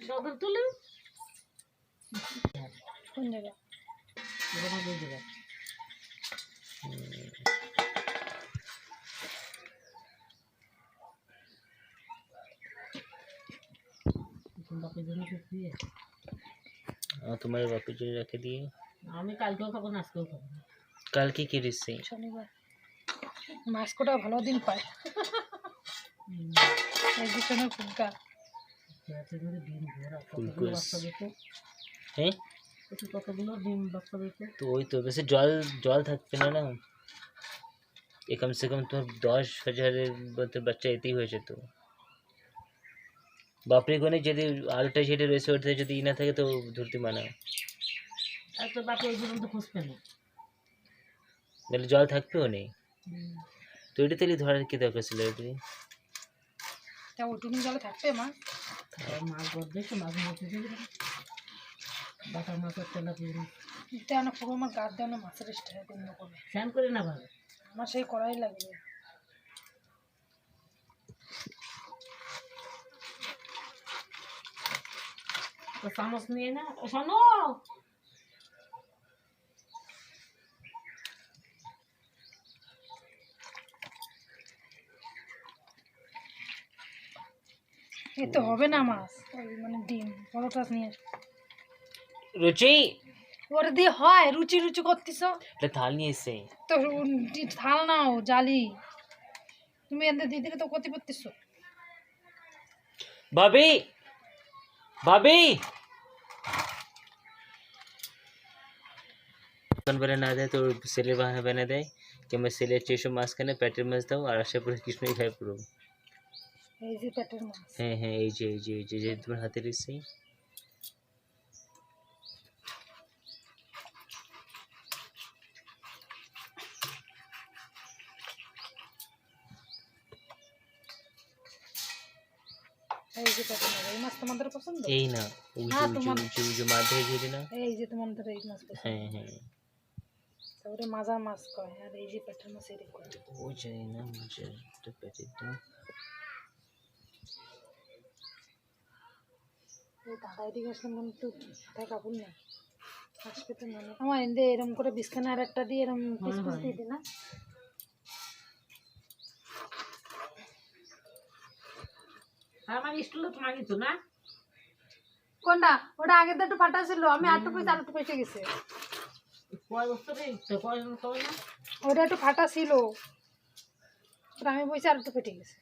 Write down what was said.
ডগর তুলে কোন জায়গা तुम्हारे वापस जो रखे दिए আমি কালকেও খাবো না আজকেও খাবো না। कल की रिश्ते শনিবার মাস্কটা ভালো দিন পায় একদিনের ফুলকা ডিম ভরা ফুলকো বাচ্চা দিতে हैं কতগুলো ডিম বাচ্চা দিতে तो वही तो वैसे जल जल থাকবে না না ये कम से कम तो 10,000 बच्चा এতেই হয়েছে তো বাপরে কোনে যদি আলটা সেটা রয়েছে ওঠে যদি না থাকে তো ধরতে মানা আর তো বাপে ওই পর্যন্ত খোঁজ পেল তাহলে জল থাকবেও নেই তো এটা তাহলে ধরার কি দরকার ছিল এটি তা ওটুকুন জলে থাকবে মা মাছ বদলেছে মাছ মরতে যাবে বাটা মাছের তেলা দিয়ে এটা না পুরো আমার গাছ দেওয়া মাছের স্টাইল বন্ধ করবে স্নান করে না ভালো আমার সেই কড়াই লাগবে তো চামচ নিয়ে না শোনো এ তো হবে না মাছ ওই মানে ডিম বড়টা নিয়ে রুচি ওর দিয়ে হয় রুচি রুচি করতেছ এটা থাল নিয়ে এসে তো থাল নাও জালি তুমি এদের দিদিকে তো করতে পারতেছো ভাবি ভাবি कौन बना दे तो सेले बहाना बना दे कि मैं सेले चेशो मास करने पैटर मास दाও আর আশা পুরো কৃষ্ণ খাই পুরো এই যে পেটের মাছ হ্যাঁ হ্যাঁ এই যে তোমার হাতে রয়েছে এই যে পেটের মাছ এই মাছ তোমাদের পছন্দ এই না ওই হ্যাঁ, তোমার- যে মাঝে ঘিরে না এই যে তোমাদের এই মাছ পছন্দ হ্যাঁ হ্যাঁ তারপরে মাজার মাছ কয় আর এই যে পেটের মাছ এরকম করে ও জানি না মুঝে তো পেটিটা এই দাদা এদিকে আসলে মনে তো মাথায় কাপড় নেই আসবে তো মনে আমার এনে এরকম করে বিছখানা আর একটা দিয়ে এরকম পিস পিস দিয়ে দিই না আমার স্টুলও তোমার কিছু না কোনটা ওটা আগে তো একটু ফাটা ছিল আমি আটটু পিস আরেকটু পেঁচে গেছে কয় বছরে কয় না ওটা একটু ফাটা ছিল ওটা আমি বসে আরেকটু পেটে গেছে